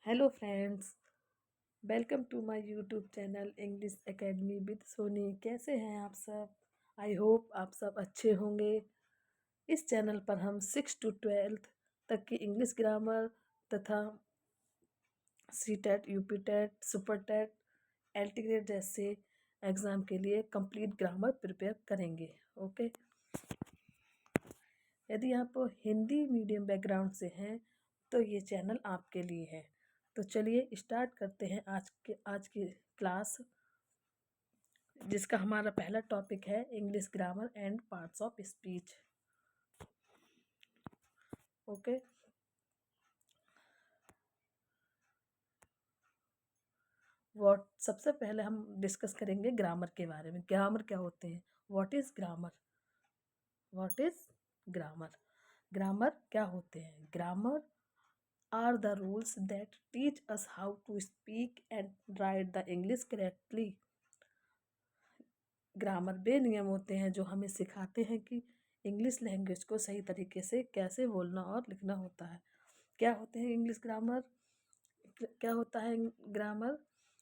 Hello friends, welcome to my YouTube channel English academy with Soni. कैसे हैं आप सब? आई होप आप सब अच्छे होंगे। इस चैनल पर हम 6 to 12 तक की इंग्लिश ग्रामर तथा C TET, UP TET, super TET, LT grade जैसे एग्ज़ाम के लिए कंप्लीट ग्रामर प्रिपेयर करेंगे। ओके, यदि आप हिंदी मीडियम बैकग्राउंड से हैं तो ये चैनल आपके लिए है। तो चलिए स्टार्ट करते हैं आज की क्लास, जिसका हमारा पहला टॉपिक है English grammar and parts of speech. Okay, सबसे पहले हम डिस्कस करेंगे ग्रामर के बारे में। ग्रामर क्या होते हैं? What is grammar? What is grammar? Grammar क्या होते हैं? Grammar are the rules that teach us how to speak and write the English correctly. Grammar वे नियम होते हैं जो हमें सिखाते हैं कि इंग्लिश लैंग्वेज को सही तरीके से कैसे बोलना और लिखना होता है। क्या होते हैं इंग्लिश ग्रामर? क्या होता है ग्रामर?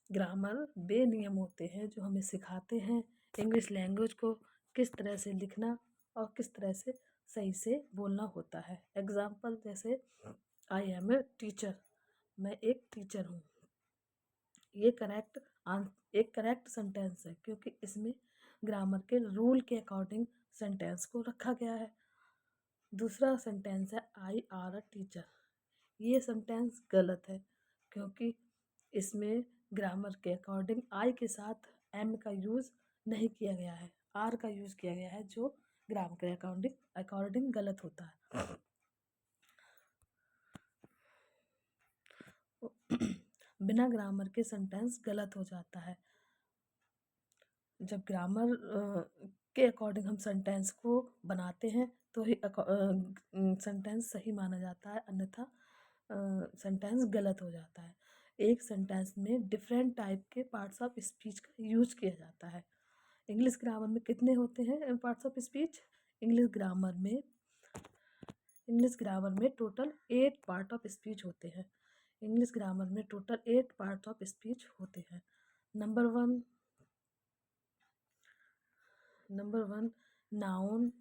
ग्रामर वे नियम होते हैं जो हमें सिखाते हैं इंग्लिश लैंग्वेज को किस तरह से लिखना और किस तरह से सही से बोलना होता है। एग्जाम्पल जैसे आई एम ए टीचर, मैं एक टीचर हूँ। ये एक करेक्ट सेंटेंस है क्योंकि इसमें ग्रामर के रूल के अकॉर्डिंग सेंटेंस को रखा गया है। दूसरा सेंटेंस है आई आर अ टीचर। ये सेंटेंस गलत है क्योंकि इसमें ग्रामर के अकॉर्डिंग आई के साथ एम का यूज़ नहीं किया गया है, आर का यूज़ किया गया है, जो ग्रामर के अकॉर्डिंग गलत होता है। बिना ग्रामर के सेंटेंस गलत हो जाता है। जब ग्रामर के अकॉर्डिंग हम सेंटेंस को बनाते हैं तो ही सेंटेंस सही माना जाता है, अन्यथा सेंटेंस गलत हो जाता है। एक सेंटेंस में डिफरेंट टाइप के पार्ट्स ऑफ स्पीच का यूज किया जाता है। इंग्लिश ग्रामर में कितने होते हैं parts of speech? English grammar में टोटल 8 पार्ट ऑफ स्पीच होते हैं। इंग्लिश ग्रामर में टोटल 8 पार्ट ऑफ स्पीच होते हैं। Number one noun,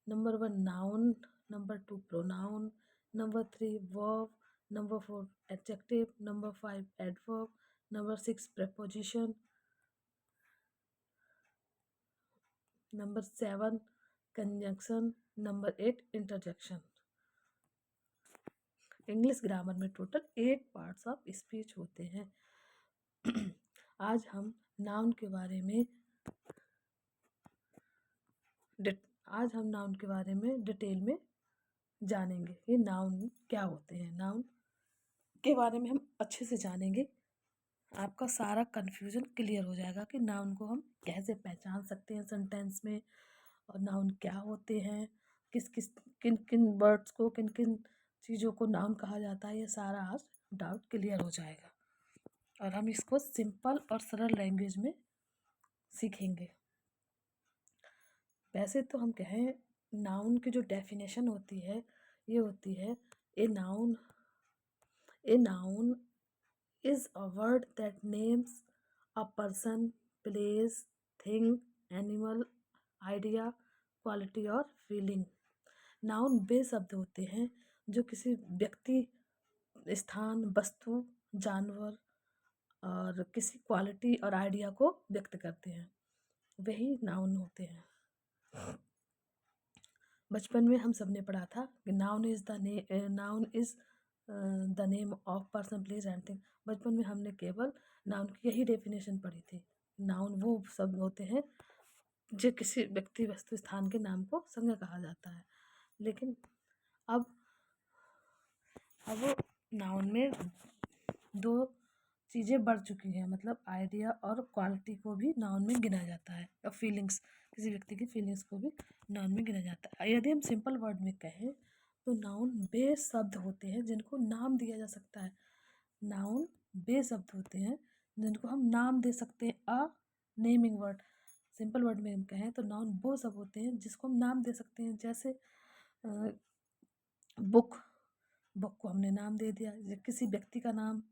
number 2 pronoun, number 3 verb, number 4 adjective, number 5 adverb, number 6 preposition, number 7 conjunction, number 8 interjection. English grammar में total 8 parts of speech होते हैं। आज हम नाउन के बारे में डिटेल में जानेंगे। ये नाउन क्या होते हैं, नाउन के बारे में हम अच्छे से जानेंगे। आपका सारा कन्फ्यूजन क्लियर हो जाएगा कि नाउन को हम कैसे पहचान सकते हैं सेंटेंस में, और नाउन क्या होते हैं, किन किन वर्ड्स को, किन किन चीज़ों को नाउन कहा जाता है। ये सारा आज डाउट क्लियर हो जाएगा और हम इसको सिंपल और सरल लैंग्वेज में सीखेंगे। वैसे तो हम कहें, नाउन की जो डेफिनेशन होती है ये होती है, a noun is a word that names a person, place, thing, animal, idea, quality और feeling। नाउन वे शब्द होते हैं जो किसी व्यक्ति, स्थान, वस्तु, जानवर और किसी क्वालिटी और आइडिया को व्यक्त करते हैं, वही नाउन होते हैं। बचपन में हम सब ने पढ़ा था कि noun is the name of person, place and thing. बचपन में हमने केवल नाउन की यही डेफिनेशन पढ़ी थी। नाउन वो शब्द होते हैं जो किसी व्यक्ति, वस्तु, स्थान के नाम को संज्ञा कहा जाता है। लेकिन अब नाउन में दो चीज़ें बढ़ चुकी हैं, मतलब आइडिया और क्वालिटी को भी नाउन में गिना जाता है, और फीलिंग्स, किसी व्यक्ति की फीलिंग्स को भी नाउन में गिना जाता है। यदि हम सिंपल वर्ड में कहें तो नाउन वे शब्द होते हैं जिनको नाम दिया जा सकता है। नाउन वे शब्द होते हैं जिनको हम नाम दे सकते हैं, अ नेमिंग वर्ड। सिंपल वर्ड में हम कहें तो नाउन वो सब होते हैं जिसको हम नाम दे सकते हैं, जैसे बुक, बुक को हमने नाम दे दिया। किसी व्यक्ति का नाम,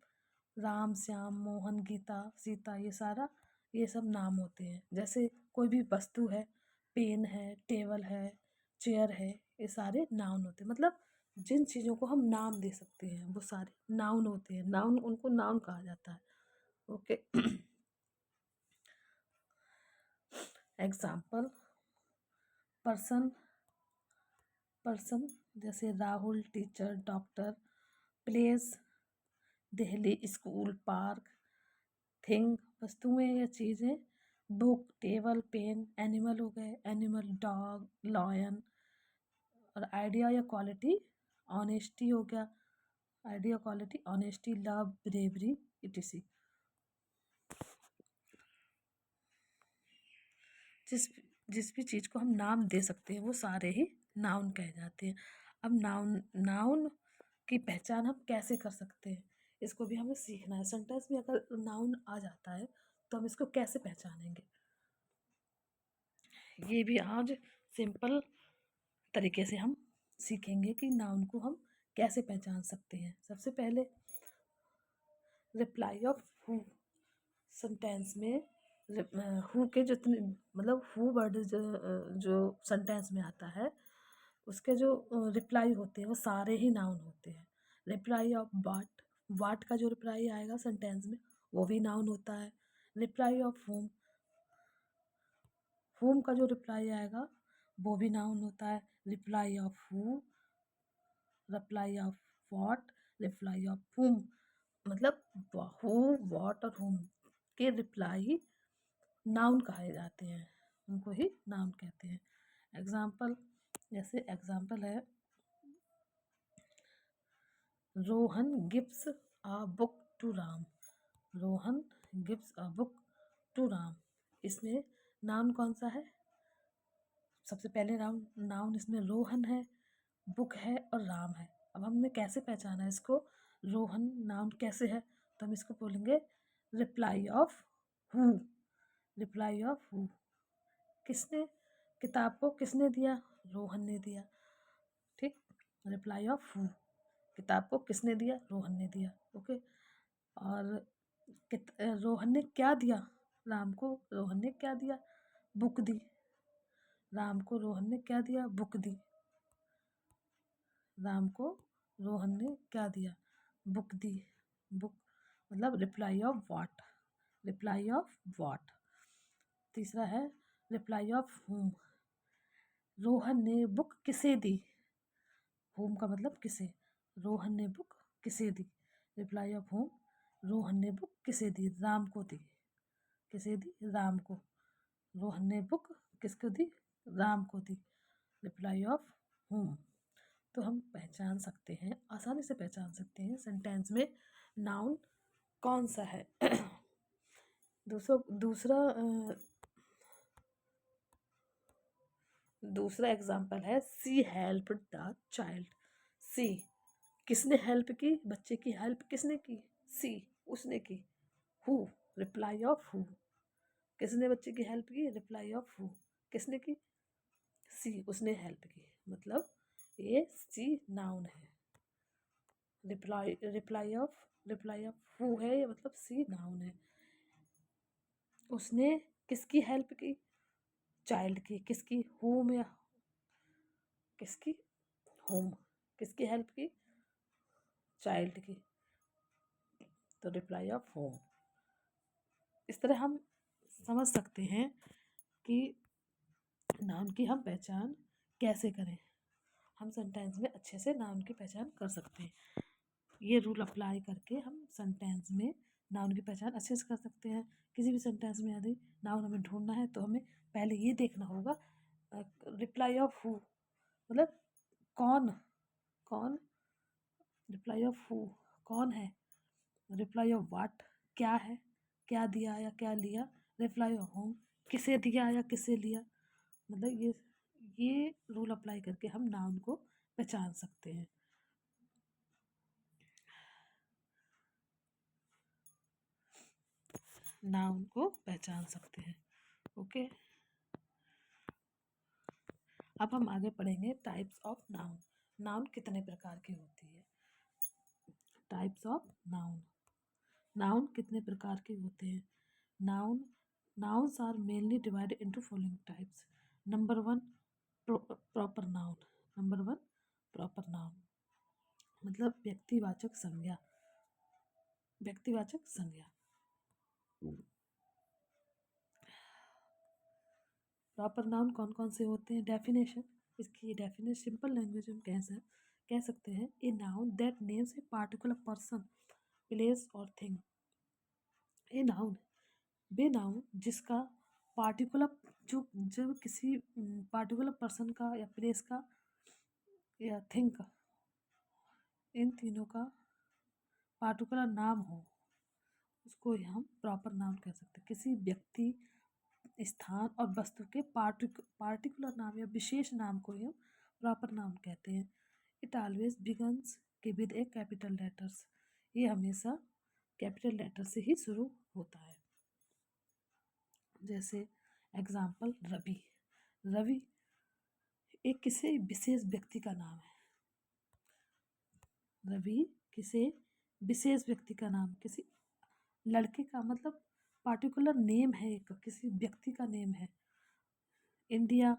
राम, श्याम, मोहन, गीता, सीता, ये सब नाम होते हैं। जैसे कोई भी वस्तु है, पेन है, टेबल है, चेयर है, ये सारे नाउन होते हैं। मतलब जिन चीज़ों को हम नाम दे सकते हैं वो सारे नाउन होते हैं। नाउन, उनको नाउन कहा जाता है। ओके। एग्जाम्पल, पर्सन, पर्सन जैसे Rahul, teacher, doctor, place, Delhi, school, park, thing वस्तुएं या चीज़ें, बुक, टेबल, पेन, एनिमल हो गए, एनिमल, डॉग, लॉयन, और आइडिया या क्वालिटी, ऑनेस्टी हो गया, idea, quality, honesty, love, bravery, etc.. जिस जिस भी चीज़ को हम नाम दे सकते हैं वो सारे ही नाउन कहे जाते हैं। अब नाउन नाउन की पहचान हम कैसे कर सकते हैं, इसको भी हमें सीखना है। सेंटेंस में अगर नाउन आ जाता है तो हम इसको कैसे पहचानेंगे, ये भी आज सिंपल तरीके से हम सीखेंगे कि नाउन को हम कैसे पहचान सकते हैं। सबसे पहले रिप्लाई ऑफ हु, सेंटेंस में हु के जितने, मतलब हु वर्ड जो सेंटेंस में आता है उसके जो रिप्लाई होते हैं वो सारे ही नाउन होते हैं। रिप्लाई ऑफ वाट, वाट का जो रिप्लाई आएगा सेंटेंस में वो भी नाउन होता है। रिप्लाई ऑफ होम का जो रिप्लाई आएगा वो भी नाउन होता है। Reply off who, reply off what, reply off हुम, मतलब हु, व्हाट और हुम के रिप्लाई नाउन कहे जाते हैं, उनको ही नाउन कहते हैं। एग्जाम्पल, जैसे एग्जाम्पल है, Rohan gives a book to Ram, Rohan gives a book to Ram, इसमें नाउन कौन सा है? सबसे पहले नाउन इसमें रोहन है, बुक है और राम है। अब हमने कैसे पहचाना है इसको, रोहन नाउन कैसे है, तो हम इसको बोलेंगे reply off who, reply off who, किसने, किताब को किसने दिया, रोहन ने दिया। ठीक, रिप्लाई ऑफ हु, किताब को किसने दिया, रोहन ने दिया। ओके, और रोहन ने क्या दिया राम को, रोहन ने क्या दिया, बुक दी, राम को रोहन ने क्या दिया, बुक दी, राम को रोहन ने क्या दिया, बुक दी, बुक, मतलब reply off what, reply off what. तीसरा है रिप्लाई ऑफ हुम, रोहन ने बुक किसे दी, होम का मतलब किसे, रोहन ने बुक किसे दी, रिप्लाई ऑफ होम, रोहन ने बुक किसे दी, राम को दी, किसे दी, राम को, रोहन ने बुक किसको दी, राम को दी, रिप्लाई ऑफ होम। तो हम पहचान सकते हैं, आसानी से पहचान सकते हैं सेंटेंस में नाउन कौन सा है। दूसरा दूसरा एग्जाम्पल है, सी हेल्प द चाइल्ड, सी किसने हेल्प की, बच्चे की हेल्प किसने की, सी उसने की। हु, रिप्लाई ऑफ हु, किसने बच्चे की हेल्प की, रिप्लाई ऑफ हु, किसने की, सी उसने हेल्प की, मतलब ये सी नाउन है। रिप्लाई ऑफ हु है, मतलब सी नाउन है। उसने किसकी हेल्प की, चाइल्ड की, किसकी, होम, या किसकी, होम, किसकी हेल्प की, चाइल्ड की, तो रिप्लाई ऑफ होम। इस तरह हम समझ सकते हैं कि नाउन की हम पहचान कैसे करें। हम सेंटेंस में अच्छे से नाउन की पहचान कर सकते हैं। ये रूल अप्लाई करके हम सेंटेंस में नाउन की पहचान अच्छे से कर सकते हैं। किसी भी सेंटेंस में यदि नाउन हमें ढूंढना है तो हमें पहले ये देखना होगा रिप्लाई ऑफ हु, मतलब कौन, कौन, रिप्लाई ऑफ हु कौन है, रिप्लाई ऑफ व्हाट क्या है, क्या दिया या क्या लिया, रिप्लाई ऑफ होम किसे दिया या किसे लिया। मतलब ये रूल अप्लाई करके हम नाउन को पहचान सकते हैं। नाउन को पहचान सकते हैं। ओके, अब हम आगे पढ़ेंगे टाइप्स ऑफ नाउन, नाउन कितने प्रकार की होती है। Types of noun. नाउन कितने प्रकार के होते हैं? Nouns are mainly divided into following types. Number one, proper noun. Number one, proper noun मतलब व्यक्तिवाचक संज्ञा। व्यक्तिवाचक संज्ञा। प्रॉपर नाउन कौन कौन से होते हैं? डेफिनेशन, इसकी डेफिनेशन सिंपल लैंग्वेज में कह सकते हैं, a noun that names a particular person, place और थिंग। ए नाउन, बे नाउन जिसका पार्टिकुलर, जो किसी पार्टिकुलर पर्सन का या प्लेस का या थिंग का, इन तीनों का पार्टिकुलर नाम हो, उसको हम प्रॉपर नाउन कह सकते हैं। किसी व्यक्ति, स्थान और वस्तु के पार्टिकुलर नाम या विशेष नाम को हम प्रॉपर नाउन कहते हैं। इट ऑलवेज बिगन्स के विद ए कैपिटल लेटर्स, ये हमेशा कैपिटल लेटर से ही शुरू होता है। जैसे एग्जाम्पल, रवि। रवि एक किसी विशेष व्यक्ति का नाम है। रवि किसी विशेष व्यक्ति का नाम, किसी लड़के का मतलब पार्टिकुलर नेम है, एक किसी व्यक्ति का नेम है। इंडिया,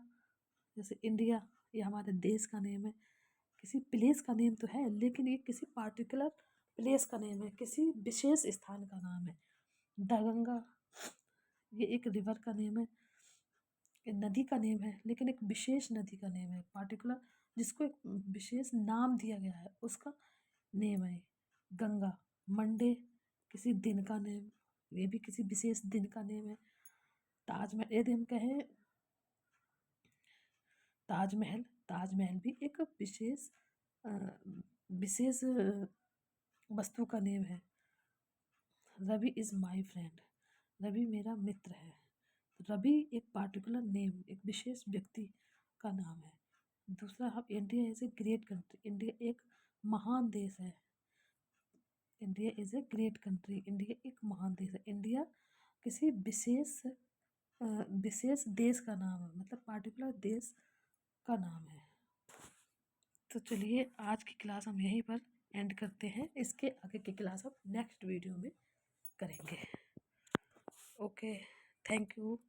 जैसे इंडिया ये हमारे देश का नेम है। किसी प्लेस का नेम तो है, लेकिन ये किसी पार्टिकुलर प्लेस का नेम है, किसी विशेष स्थान का नाम है। दगंगा ये एक रिवर का नेम है, नदी का नेम है, लेकिन एक विशेष नदी का नेम है, पार्टिकुलर जिसको एक विशेष नाम दिया गया है, उसका नेम है। गंगा, मंडे किसी दिन का नेम, ये भी किसी विशेष दिन का नेम है। ताजमहल, यदि हम कहें ताजमहल, ताजमहल भी एक विशेष वस्तु का नेम है। Ravi is my friend, Ravi मेरा मित्र है। रवि एक पार्टिकुलर नेम, एक विशेष व्यक्ति का नाम है। दूसरा, हम India is a great country, India एक महान देश है। India is a great country, India एक महान देश है। इंडिया किसी विशेष देश का नाम है, मतलब पार्टिकुलर देश का नाम है। तो चलिए आज की क्लास हम यहीं पर एंड करते हैं, इसके आगे की क्लास हम नेक्स्ट वीडियो में करेंगे। Okay, thank you.